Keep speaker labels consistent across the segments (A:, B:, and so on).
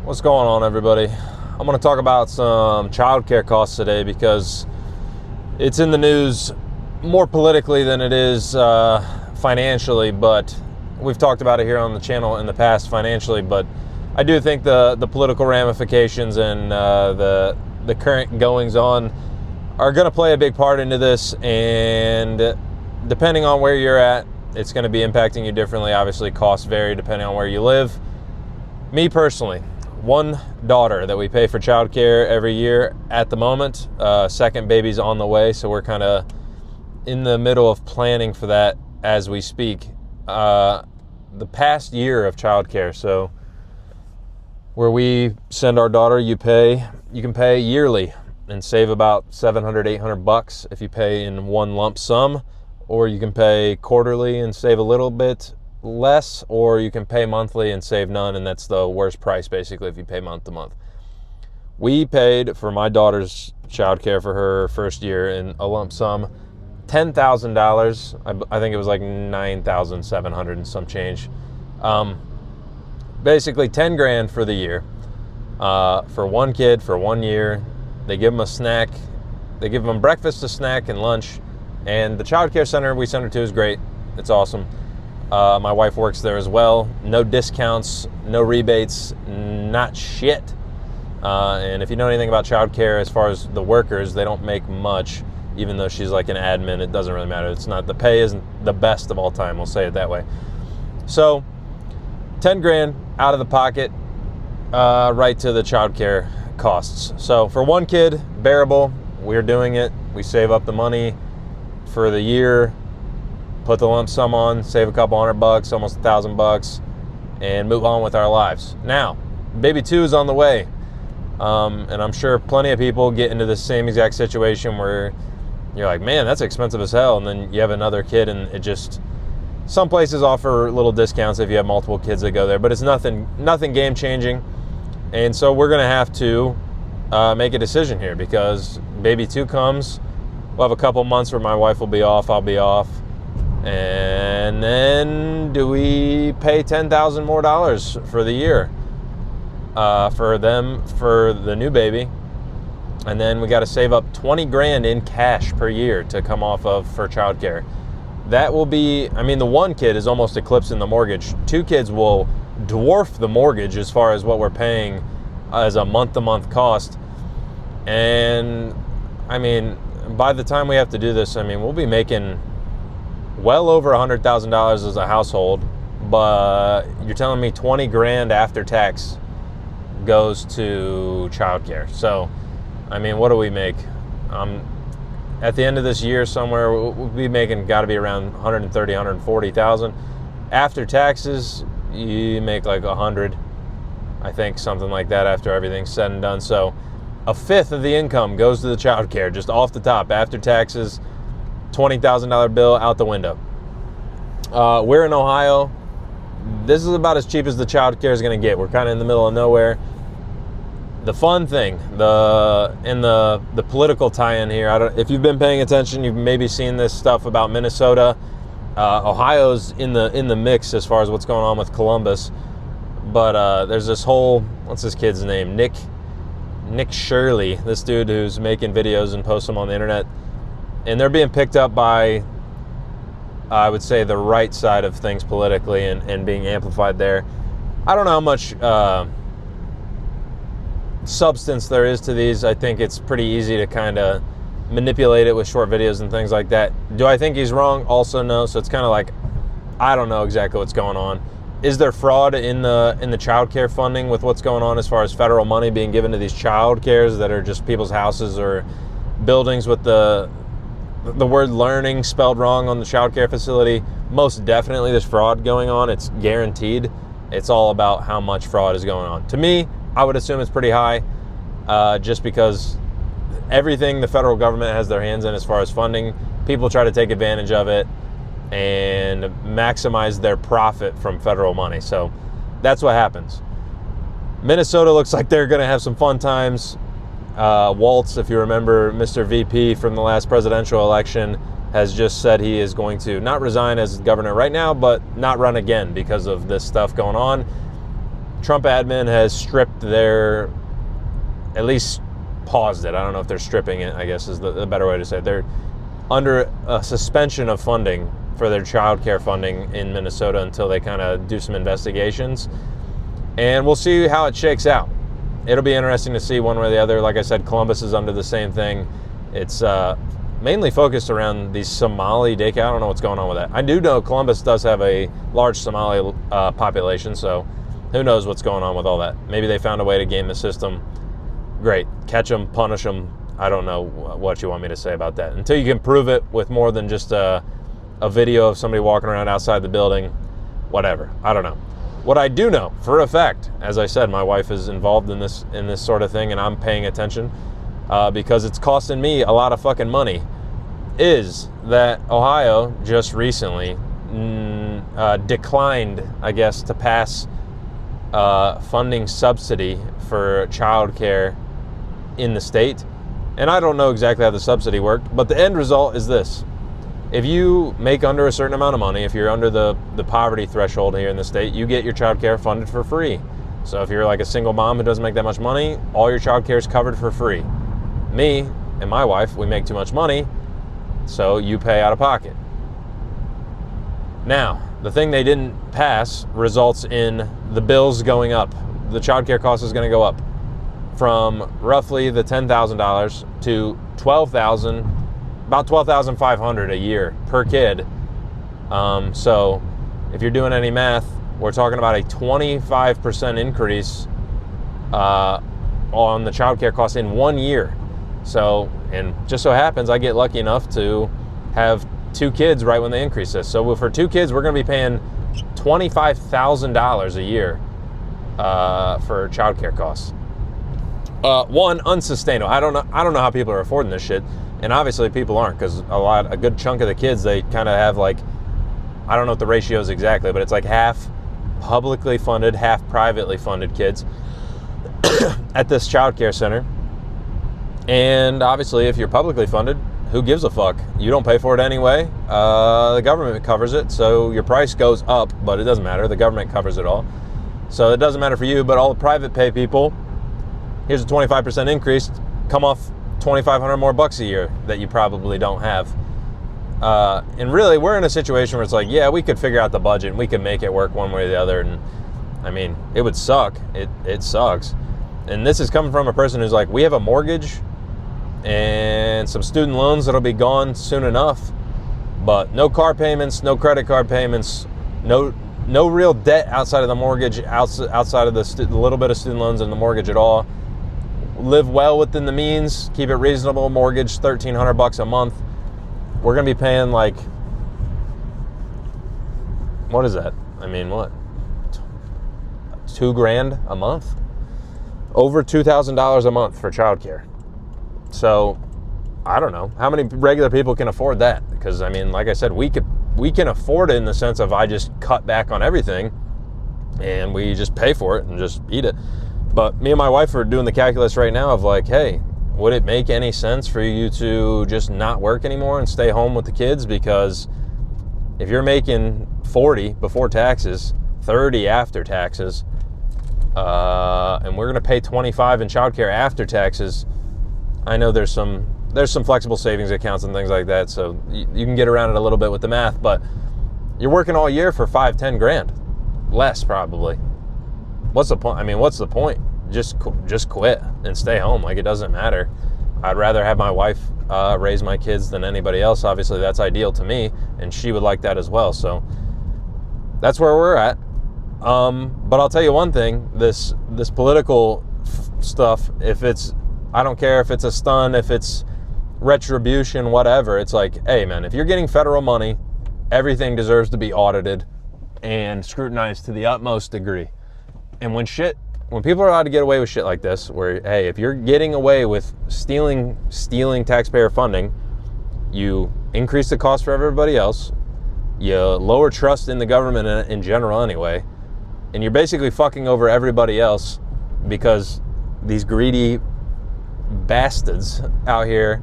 A: What's going on, everybody? I'm going to talk about some childcare costs today because it's in the news more politically than it is financially, but we've talked about it here on the channel in the past financially, but I do think the political ramifications and the current goings on are going to play a big part into this, and depending on where you're at, it's going to be impacting you differently. Obviously, costs vary depending on where you live. Me personally, one daughter that we pay for childcare every year at the moment. Second baby's on the way, so we're kind of in the middle of planning for that as we speak. The past year of childcare, so where we send our daughter, you can pay yearly and save about $700-800 if you pay in one lump sum, or you can pay quarterly and save a little bit less, or you can pay monthly and save none, and that's the worst price basically if you pay month to month. We paid for my daughter's childcare for her first year in a lump sum $10,000. I think it was like $9,700 and some change. Basically 10 grand for the year, for one kid for 1 year. They give them a snack, they give them breakfast, a snack, and lunch. And the childcare center we send her to is great. It's awesome. My wife works there as well. No discounts, no rebates, not shit. And if you know anything about childcare, as far as the workers, they don't make much. Even though she's like an admin, it doesn't really matter. It's not, the pay isn't the best of all time, we'll say it that way. So 10 grand out of the pocket, right to the childcare costs. So for one kid, bearable. We're doing it. We save up the money for the year, put the lump sum on, save a couple $100, almost $1,000, and move on with our lives. Now, baby 2 is on the way, and I'm sure plenty of people get into the same exact situation where you're like, man, that's expensive as hell, and then you have another kid, and it just, some places offer little discounts if you have multiple kids that go there, but it's nothing game changing. And so we're gonna have to make a decision here, because baby 2 comes. We'll have a couple months where my wife will be off, I'll be off. And then do we pay $10,000 more for the year for the new baby? And then we got to save up 20 grand in cash per year to come off of for childcare. That will be, I mean, the one kid is almost eclipsing the mortgage. 2 kids will dwarf the mortgage as far as what we're paying as a month-to-month cost. And I mean, by the time we have to do this, I mean, we'll be making well over $100,000 as a household, but you're telling me 20 grand after tax goes to childcare. So, I mean, what do we make? At the end of this year somewhere, we'll be making, got to be around 130, 140,000. After taxes, you make like 100, I think, something like that after everything's said and done. So a fifth of the income goes to the childcare, just off the top, after taxes. $20,000 bill out the window. We're in Ohio. This is about as cheap as the childcare is going to get. We're kind of in the middle of nowhere. The fun thing, the political tie-in here, if you've been paying attention, you've maybe seen this stuff about Minnesota. Ohio's in the mix as far as what's going on with Columbus. But there's this whole, what's this kid's name? Nick Shirley, this dude who's making videos and posts them on the internet. And they're being picked up by, I would say, the right side of things politically and being amplified there. I don't know how much substance there is to these. I think it's pretty easy to kind of manipulate it with short videos and things like that. Do I think he's wrong? Also no. So it's kind of like, I don't know exactly what's going on. Is there fraud in the childcare funding with what's going on as far as federal money being given to these child cares that are just people's houses or buildings with the word learning spelled wrong on the child care facility? Most definitely there's fraud going on. It's guaranteed. It's all about how much fraud is going on. To me, I would assume it's pretty high, just because everything the federal government has their hands in as far as funding, people try to take advantage of it and maximize their profit from federal money. So that's what happens. Minnesota looks like they're going to have some fun times. Waltz, if you remember, Mr. VP from the last presidential election, has just said he is going to not resign as governor right now, but not run again because of this stuff going on. Trump admin has stripped their, at least paused it. I don't know if they're stripping it, I guess is the better way to say it. They're under a suspension of funding for their child care funding in Minnesota until they kind of do some investigations. And we'll see how it shakes out. It'll be interesting to see one way or the other. Like I said, Columbus is under the same thing. It's mainly focused around the Somali daycare. I don't know what's going on with that. I do know Columbus does have a large Somali population, so who knows what's going on with all that. Maybe they found a way to game the system. Great. Catch them, punish them. I don't know what you want me to say about that. Until you can prove it with more than just a video of somebody walking around outside the building, whatever. I don't know. What I do know for a fact, as I said, my wife is involved in this sort of thing, and I'm paying attention because it's costing me a lot of fucking money, is that Ohio just recently declined, I guess, to pass funding subsidy for childcare in the state. And I don't know exactly how the subsidy worked, but the end result is this. If you make under a certain amount of money, if you're under the poverty threshold here in the state, you get your child care funded for free. So if you're like a single mom who doesn't make that much money, all your child care is covered for free. Me and my wife, we make too much money, so you pay out of pocket. Now, the thing they didn't pass results in the bills going up. The child care cost is going to go up from roughly the $10,000 to $12,000, about $12,500 a year per kid. So if you're doing any math, we're talking about a 25% increase on the child care cost in 1 year. So, and just so happens I get lucky enough to have 2 kids right when they increase this. So for 2 kids, we're going to be paying $25,000 a year for child care costs. One, unsustainable. I don't know how people are affording this shit, and obviously people aren't, because a good chunk of the kids, they kind of have like, I don't know what the ratio is exactly, but it's like half publicly funded, half privately funded kids at this child care center. And obviously, if you're publicly funded, who gives a fuck? You don't pay for it anyway. The government covers it, so your price goes up, but it doesn't matter. The government covers it all. So it doesn't matter for you, but all the private pay people, here's a 25% increase, come off $2,500 more bucks a year that you probably don't have. And really, we're in a situation where it's like, yeah, we could figure out the budget and we could make it work one way or the other. And I mean, it would suck. It sucks. And this is coming from a person who's like, we have a mortgage and some student loans that'll be gone soon enough, but no car payments, no credit card payments, no real debt outside of the mortgage, outside of the little bit of student loans and the mortgage at all. Live well within the means, keep it reasonable. Mortgage $1,300 a month. We're gonna be paying like, what is that? I mean, what? $2,000 a month? Over $2,000 a month for childcare. So, I don't know how many regular people can afford that. Because I mean, like I said, we can afford it in the sense of I just cut back on everything, and we just pay for it and just eat it. But me and my wife are doing the calculus right now of like, hey, would it make any sense for you to just not work anymore and stay home with the kids? Because if you're making 40 before taxes, 30 after taxes, and we're going to pay 25 in childcare after taxes, I know there's some flexible savings accounts and things like that, so you can get around it a little bit with the math, but you're working all year for $5-10 grand, less probably. What's the point? I mean, what's the point? Just quit and stay home. Like, it doesn't matter. I'd rather have my wife raise my kids than anybody else. Obviously, that's ideal to me, and she would like that as well. So that's where we're at. But I'll tell you one thing: this political stuff. I don't care if it's a stunt, if it's retribution, whatever. It's like, hey, man, if you're getting federal money, everything deserves to be audited and scrutinized to the utmost degree. And when people are allowed to get away with shit like this, where, hey, if you're getting away with stealing taxpayer funding, you increase the cost for everybody else, you lower trust in the government in general anyway, and you're basically fucking over everybody else because these greedy bastards out here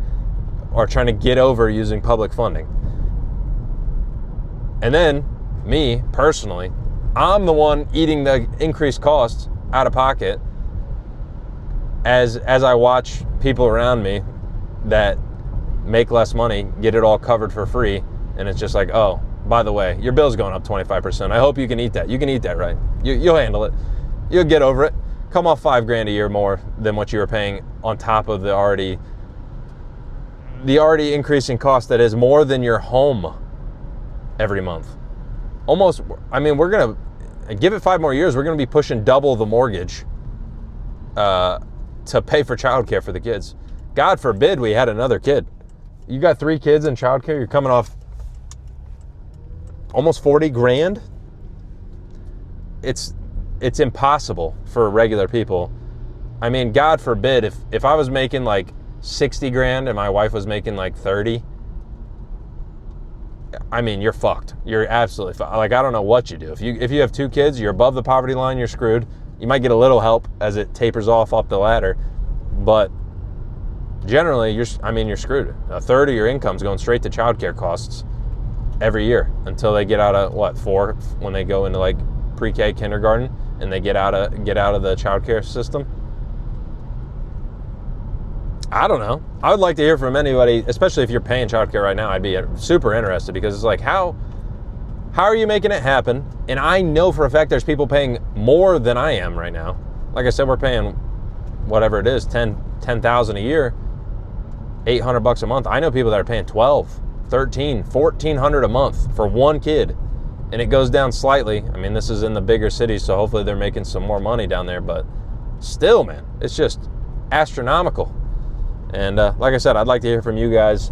A: are trying to get over using public funding. And then, me, personally, I'm the one eating the increased costs out of pocket as I watch people around me that make less money get it all covered for free, and it's just like, oh, by the way, your bill's going up 25%. I hope you can eat that. You can eat that, right? You'll handle it. You'll get over it. Come off $5,000 a year more than what you were paying on top of the already increasing cost that is more than your home every month. Almost, I mean, we're going to give it 5 more years. We're going to be pushing double the mortgage to pay for childcare for the kids. God forbid we had another kid. You got 3 kids in childcare, you're coming off almost $40,000. It's impossible for regular people. I mean, God forbid if I was making like $60,000 and my wife was making like 30. I mean, you're fucked. You're absolutely fucked. Like, I don't know what you do. If you have 2 kids, you're above the poverty line, you're screwed. You might get a little help as it tapers off up the ladder, but generally, you're screwed. A third of your income's going straight to childcare costs every year until they get out of 4 when they go into like pre-K kindergarten and they get out of the childcare system. I don't know. I would like to hear from anybody, especially if you're paying childcare right now. I'd be super interested, because it's like, how are you making it happen? And I know for a fact there's people paying more than I am right now. Like I said, we're paying whatever it is, $10,000 a year, $800 a month. I know people that are paying $1,200, $1,300, $1,400 a month for 1 kid, and it goes down slightly. I mean, this is in the bigger cities, so hopefully they're making some more money down there, but still, man, it's just astronomical. And like I said, I'd like to hear from you guys,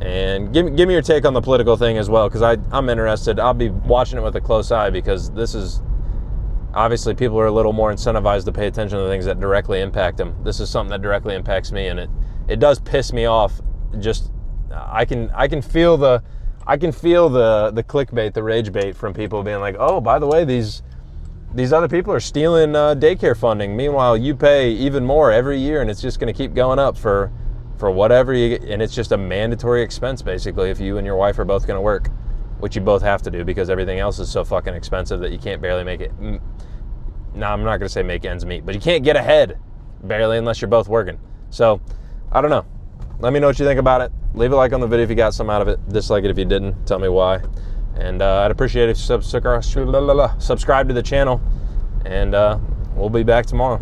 A: and give me your take on the political thing as well, because I'm interested. I'll be watching it with a close eye, because this is obviously, people are a little more incentivized to pay attention to things that directly impact them. This is something that directly impacts me, and it does piss me off. Just I can feel the clickbait, the rage bait from people being like, oh, by the way, these other people are stealing daycare funding. Meanwhile, you pay even more every year, and it's just going to keep going up for whatever you get. And it's just a mandatory expense, basically, if you and your wife are both going to work, which you both have to do because everything else is so fucking expensive that you can't barely make it. No, I'm not going to say make ends meet, but you can't get ahead barely unless you're both working. So, I don't know. Let me know what you think about it. Leave a like on the video if you got some out of it. Dislike it if you didn't. Tell me why. And I'd appreciate it if you subscribe to the channel. And we'll be back tomorrow.